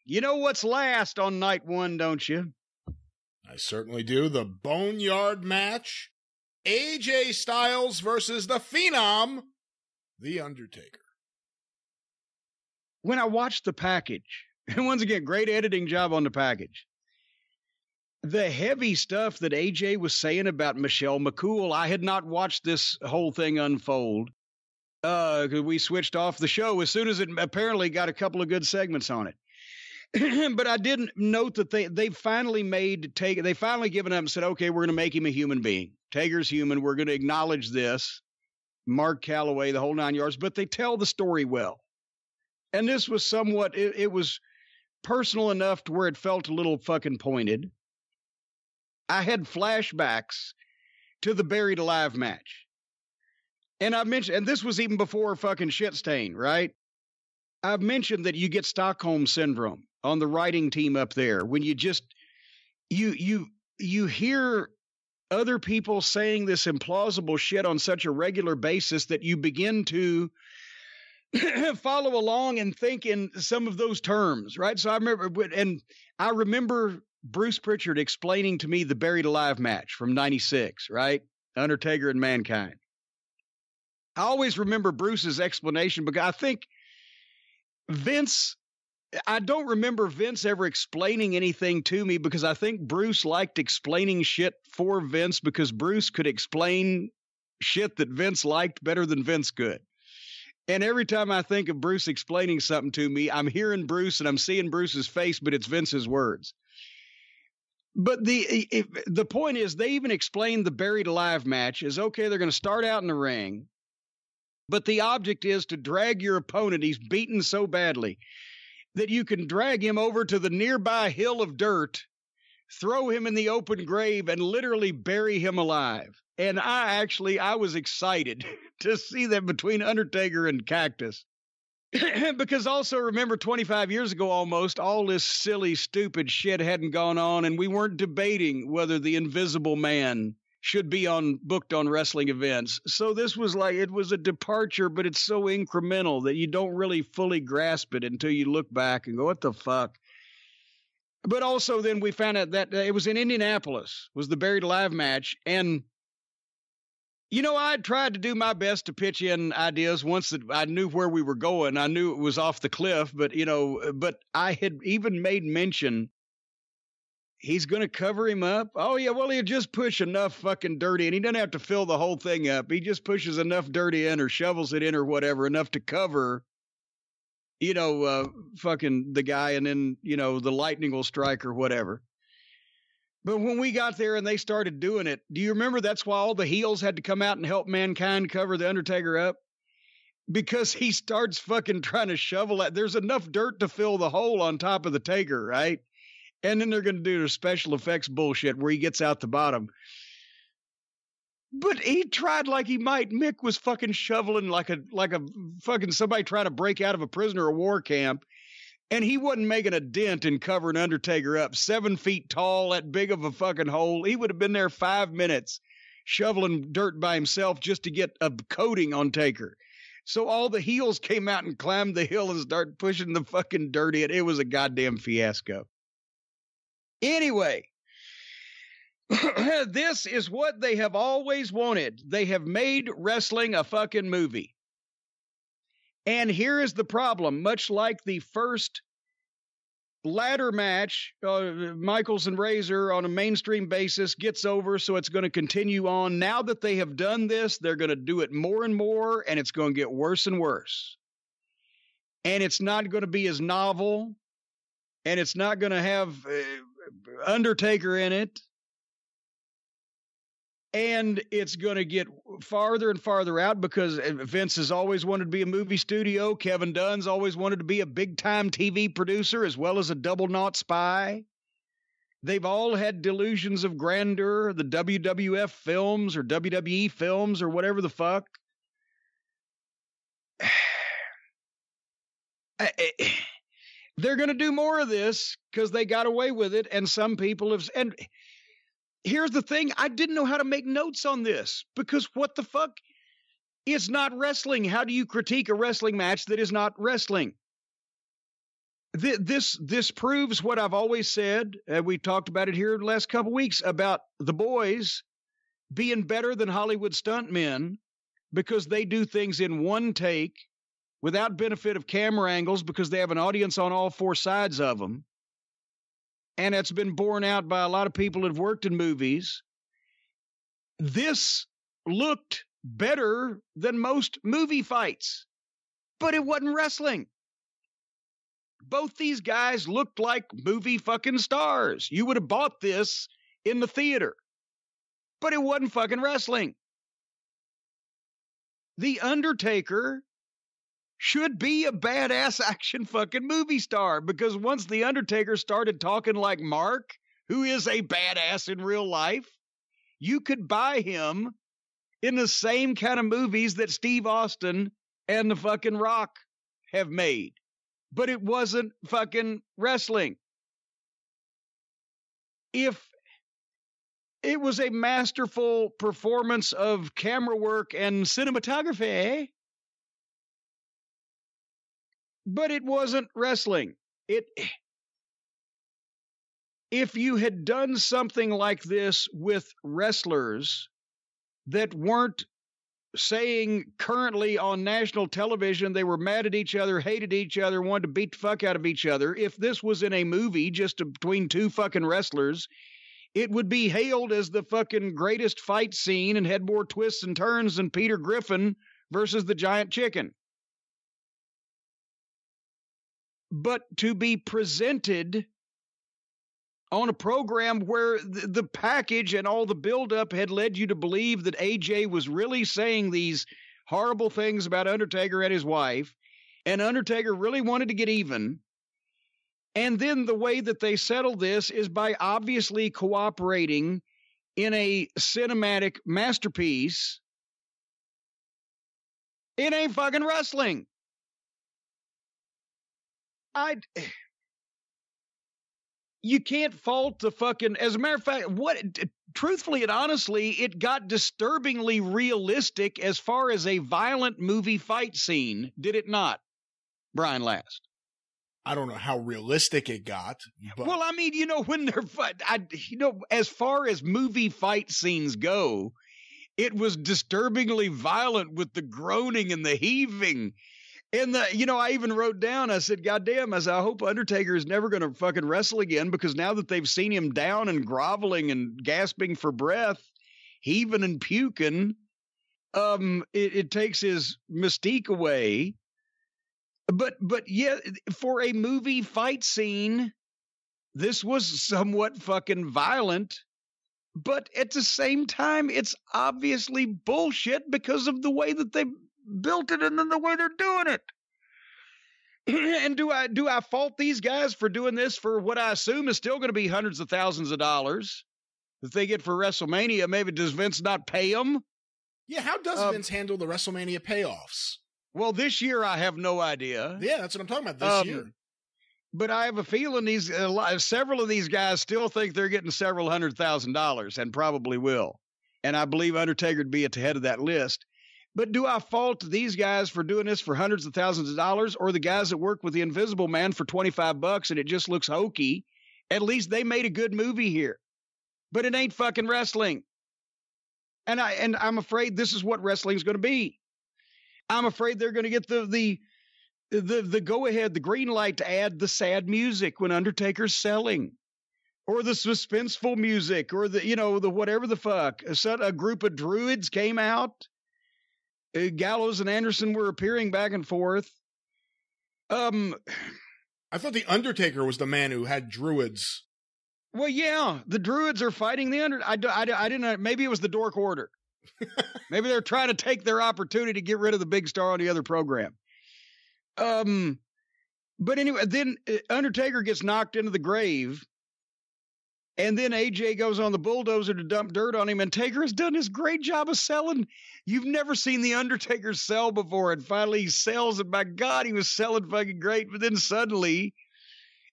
You know what's last on night one, don't you? I certainly do. The Boneyard match. AJ Styles versus the Phenom, The Undertaker. When I watched the package, and once again, great editing job on the package. The heavy stuff that AJ was saying about Michelle McCool, I had not watched this whole thing unfold. We switched off the show as soon as it apparently got a couple of good segments on it. But I didn't note that they finally they finally given up and said, okay, we're going to make him a human being. Taker's human. We're going to acknowledge this. Mark Calloway, the whole 9 yards, but they tell the story well. And this was somewhat, it was personal enough to where it felt a little fucking pointed. I had flashbacks to the Buried Alive match. And I mentioned, and this was even before fucking shit stain, right? I've mentioned that you get Stockholm syndrome on the writing team up there when you just, you hear other people saying this implausible shit on such a regular basis that you begin to follow along and think in some of those terms, right? So I remember Bruce Pritchard explaining to me the Buried Alive match from 96, right? Undertaker and Mankind. I always remember Bruce's explanation because I think I don't remember Vince ever explaining anything to me because I think Bruce liked explaining shit for Vince because Bruce could explain shit that Vince liked better than Vince could. And every time I think of Bruce explaining something to me, I'm hearing Bruce and I'm seeing Bruce's face, but it's Vince's words. But the point is, they even explained the Buried Alive match is, okay, they're going to start out in the ring, but the object is to drag your opponent. He's beaten so badly that you can drag him over to the nearby hill of dirt, throw him in the open grave, and literally bury him alive. And I was excited to see that between Undertaker and Cactus. Because also remember 25 years ago almost, all this silly, stupid shit hadn't gone on, and we weren't debating whether the Invisible Man should be booked on wrestling events. So this was like, it was a departure, but it's so incremental that you don't really fully grasp it until you look back and go, what the fuck? But also then we found out that it was in Indianapolis, was the Buried Alive match. And, you know, I tried to do my best to pitch in ideas once that I knew where we were going. I knew it was off the cliff, but, but I had even made mention he's going to cover him up. Oh, yeah, well, he'll just push enough fucking dirt in. He doesn't have to fill the whole thing up. He just pushes enough dirt in or shovels it in or whatever, enough to cover, fucking the guy, and then, the lightning will strike or whatever. But when we got there and they started doing it, do you remember that's why all the heels had to come out and help Mankind cover the Undertaker up? Because he starts fucking trying to shovel it. There's enough dirt to fill the hole on top of the Taker, right? And then they're going to do the special effects bullshit where he gets out the bottom. But he tried like he might. Mick was fucking shoveling like a fucking somebody trying to break out of a prisoner of war camp. And he wasn't making a dent in covering Undertaker up. 7 feet tall, that big of a fucking hole. He would have been there 5 minutes shoveling dirt by himself just to get a coating on Taker. So all the heels came out and climbed the hill and started pushing the fucking dirt in. It was a goddamn fiasco. Anyway, this is what they have always wanted. They have made wrestling a fucking movie. And here is the problem. Much like the first ladder match, Michaels and Razor on a mainstream basis gets over, so it's going to continue on. Now that they have done this, they're going to do it more and more, and it's going to get worse and worse. And it's not going to be as novel, and it's not going to have Undertaker in it. And it's going to get farther and farther out because Vince has always wanted to be a movie studio. Kevin Dunn's always wanted to be a big-time TV producer as well as a double-knot spy. They've all had delusions of grandeur, the WWF films or WWE films or whatever the fuck. They're going to do more of this because they got away with it, and some people have... And here's the thing. I didn't know how to make notes on this because what the fuck? It's not wrestling. How do you critique a wrestling match that is not wrestling? This proves what I've always said. We talked about it here in the last couple weeks about the boys being better than Hollywood stuntmen because they do things in one take without benefit of camera angles because they have an audience on all four sides of them. And it's been borne out by a lot of people that have worked in movies. This looked better than most movie fights, but it wasn't wrestling. Both these guys looked like movie fucking stars. You would have bought this in the theater, but it wasn't fucking wrestling. The Undertaker should be a badass action fucking movie star because once the Undertaker started talking like Mark, who is a badass in real life, you could buy him in the same kind of movies that Steve Austin and the fucking Rock have made. But it wasn't fucking wrestling. If it was a masterful performance of camera work and cinematography, but it wasn't wrestling. If you had done something like this with wrestlers that weren't saying currently on national television they were mad at each other, hated each other, wanted to beat the fuck out of each other, if this was in a movie just between two fucking wrestlers, it would be hailed as the fucking greatest fight scene and had more twists and turns than Peter Griffin versus the Giant Chicken. But to be presented on a program where the package and all the buildup had led you to believe that AJ was really saying these horrible things about Undertaker and his wife, and Undertaker really wanted to get even. And then the way that they settle this is by obviously cooperating in a cinematic masterpiece. It ain't fucking wrestling. You can't fault the fucking, as a matter of fact, truthfully and honestly, it got disturbingly realistic as far as a violent movie fight scene, did it not, Brian Last? I don't know how realistic it got. But... Well, I mean, when they're as far as movie fight scenes go, it was disturbingly violent with the groaning and the heaving. And I even wrote down, I said, goddamn, I hope Undertaker is never going to fucking wrestle again because now that they've seen him down and groveling and gasping for breath, heaving and puking, it takes his mystique away. But yeah, for a movie fight scene, this was somewhat fucking violent. But at the same time, it's obviously bullshit because of the way that they built it and then the way they're doing it. And do I fault these guys for doing this for what I assume is still going to be hundreds of thousands of dollars that they get for WrestleMania? Maybe does Vince not pay them? Yeah, how does Vince handle the WrestleMania payoffs? Well, this year I have no idea. Yeah, that's what I'm talking about, this year. But I have a feeling several of these guys still think they're getting several $100,000 and probably will. And I believe Undertaker would be at the head of that list. But do I fault these guys for doing this for hundreds of thousands of dollars, or the guys that work with the Invisible Man for $25 and it just looks hokey? At least they made a good movie here. But it ain't fucking wrestling. And I'm afraid this is what wrestling's going to be. I'm afraid they're going to get the go ahead, the green light to add the sad music when Undertaker's selling, or the suspenseful music, or the whatever the fuck. A group of druids came out. Gallows and Anderson were appearing back and forth. I thought the Undertaker was the man who had druids. Well, yeah, the druids are fighting the Undertaker. I didn't know. Maybe it was the Dork Order. Maybe they're trying to take their opportunity to get rid of the big star on the other program. But anyway, then Undertaker gets knocked into the grave, and then AJ goes on the bulldozer to dump dirt on him, and Taker has done this great job of selling. You've never seen the Undertaker sell before, and finally he sells, and by God, he was selling fucking great, but then suddenly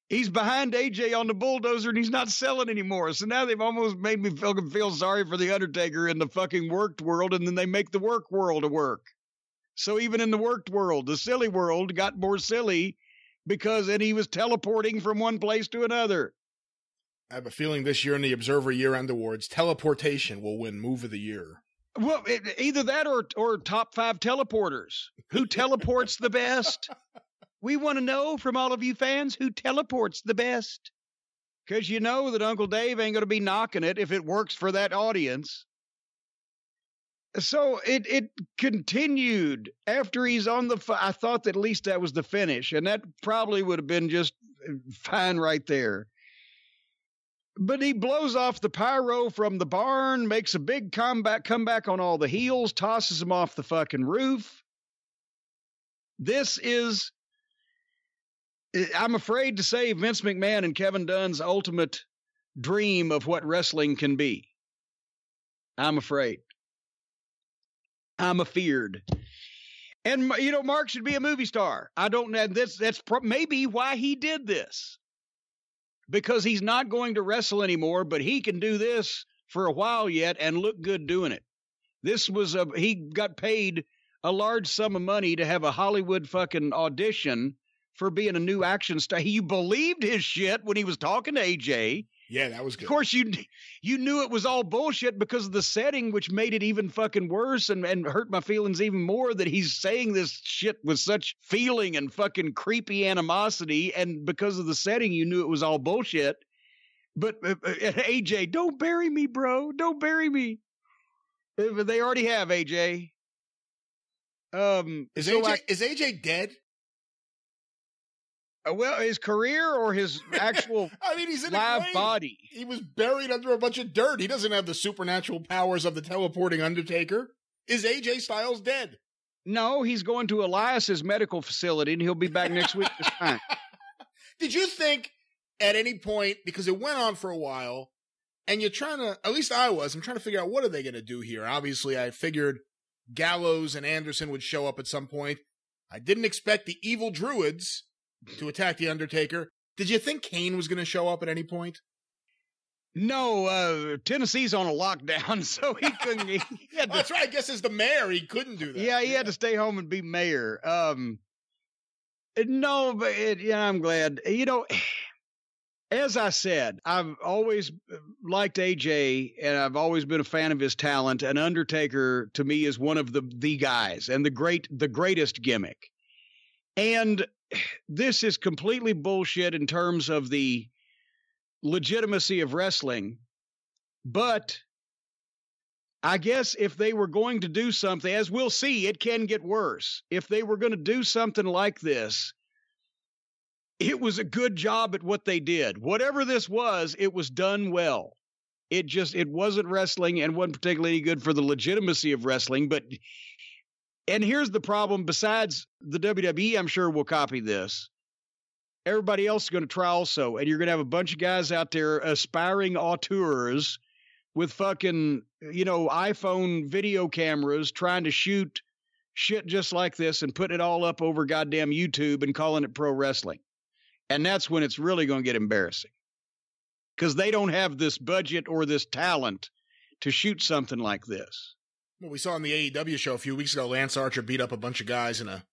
he's behind AJ on the bulldozer, and he's not selling anymore. So now they've almost made me feel sorry for the Undertaker in the fucking worked world, and then they make the work world a work. So even in the worked world, the silly world got more silly and he was teleporting from one place to another. I have a feeling this year in the Observer Year-End Awards, teleportation will win Move of the Year. Well, either that or top 5 teleporters. Who teleports the best? We want to know from all of you fans who teleports the best. Because you know that Uncle Dave ain't going to be knocking it if it works for that audience. So it continued after he's on the. I thought that at least that was the finish, and that probably would have been just fine right there. But he blows off the pyro from the barn, makes a big comeback on all the heels, tosses him off the fucking roof. This is, I'm afraid to say, Vince McMahon and Kevin Dunn's ultimate dream of what wrestling can be. I'm afraid. I'm afeared. And, you know, Mark should be a movie star. I don't know. That's maybe why he did this. Because he's not going to wrestle anymore, but he can do this for a while yet and look good doing it. He got paid a large sum of money to have a Hollywood fucking audition for being a new action star. You believed his shit when he was talking to AJ. Yeah, that was good. Of course, you knew it was all bullshit because of the setting, which made it even fucking worse and hurt my feelings even more that he's saying this shit with such feeling and fucking creepy animosity. And because of the setting, you knew it was all bullshit. But AJ, don't bury me, bro. Don't bury me. They already have AJ. Is AJ dead? Well, his career or his actual he's in live a grave. body? He was buried under a bunch of dirt. He doesn't have the supernatural powers of the teleporting Undertaker. Is AJ Styles dead? No, he's going to Elias's medical facility, and he'll be back next week this time. Did you think at any point, because it went on for a while, and you're trying to, at least I'm trying to figure out what are they going to do here? Obviously, I figured Gallows and Anderson would show up at some point. I didn't expect the evil Druids to attack the Undertaker. Did you think Kane was going to show up at any point? No, Tennessee's on a lockdown, so he couldn't. That's right. I guess as the mayor, he couldn't do that. Yeah, he had to stay home and be mayor. No, but I'm glad. You know, as I said, I've always liked AJ, and I've always been a fan of his talent. And Undertaker, to me, is one of the guys and the greatest gimmick. And this is completely bullshit in terms of the legitimacy of wrestling. But I guess if they were going to do something, as we'll see, it can get worse. If they were going to do something like this, it was a good job at what they did. Whatever this was, it was done well. It wasn't wrestling and wasn't particularly good for the legitimacy of wrestling, but and here's the problem, besides the WWE, I'm sure will copy this. Everybody else is going to try also, and you're going to have a bunch of guys out there aspiring auteurs with fucking, iPhone video cameras trying to shoot shit just like this and putting it all up over goddamn YouTube and calling it pro wrestling. And that's when it's really going to get embarrassing. Because they don't have this budget or this talent to shoot something like this. Well, we saw on the AEW show a few weeks ago, Lance Archer beat up a bunch of guys in a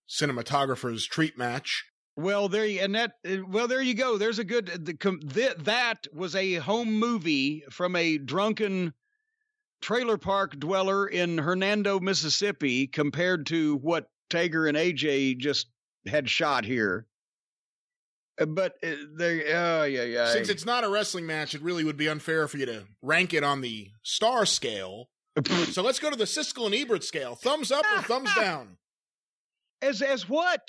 cinematographer's treat match. Well, there you go. There's a good, that was a home movie from a drunken trailer park dweller in Hernando, Mississippi, compared to what Taker and AJ just had shot here. But since it's not a wrestling match, it really would be unfair for you to rank it on the star scale. So let's go to the Siskel and Ebert scale. Thumbs up or thumbs down? As what?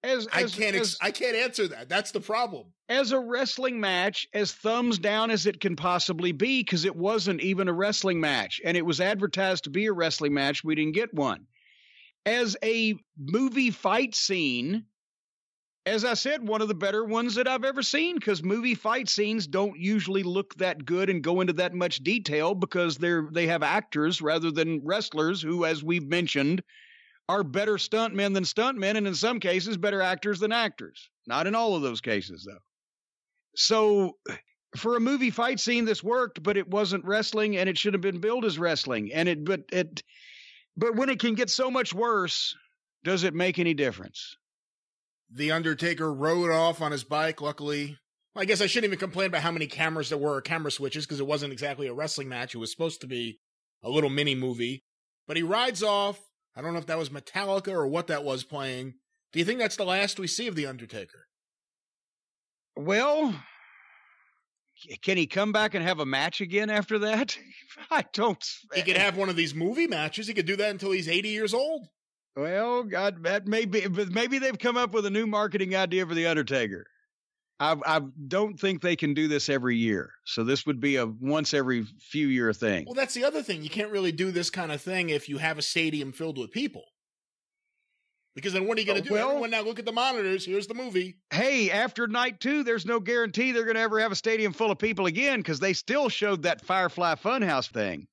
I can't answer that. That's the problem. As a wrestling match, as thumbs down as it can possibly be, because it wasn't even a wrestling match, and it was advertised to be a wrestling match. We didn't get one. As a movie fight scene, as I said, one of the better ones that I've ever seen, because movie fight scenes don't usually look that good and go into that much detail because they have actors rather than wrestlers who, as we've mentioned, are better stuntmen than stuntmen, and in some cases, better actors than actors. Not in all of those cases, though. So for a movie fight scene, this worked, but it wasn't wrestling, and it should have been billed as wrestling. But when it can get so much worse, does it make any difference? The Undertaker rode off on his bike, luckily. Well, I guess I shouldn't even complain about how many cameras there were, or camera switches, because it wasn't exactly a wrestling match. It was supposed to be a little mini movie. But he rides off. I don't know if that was Metallica or what that was playing. Do you think that's the last we see of The Undertaker? Well, can he come back and have a match again after that? I don't. He could have one of these movie matches. He could do that until he's 80 years old. Well, God, that may be, but maybe they've come up with a new marketing idea for The Undertaker. I don't think they can do this every year. So this would be a once every few year thing. Well, that's the other thing. You can't really do this kind of thing if you have a stadium filled with people. Because then what are you going to do? Well, everyone now look at the monitors. Here's the movie. Hey, after night 2, there's no guarantee they're going to ever have a stadium full of people again because they still showed that Firefly Funhouse thing.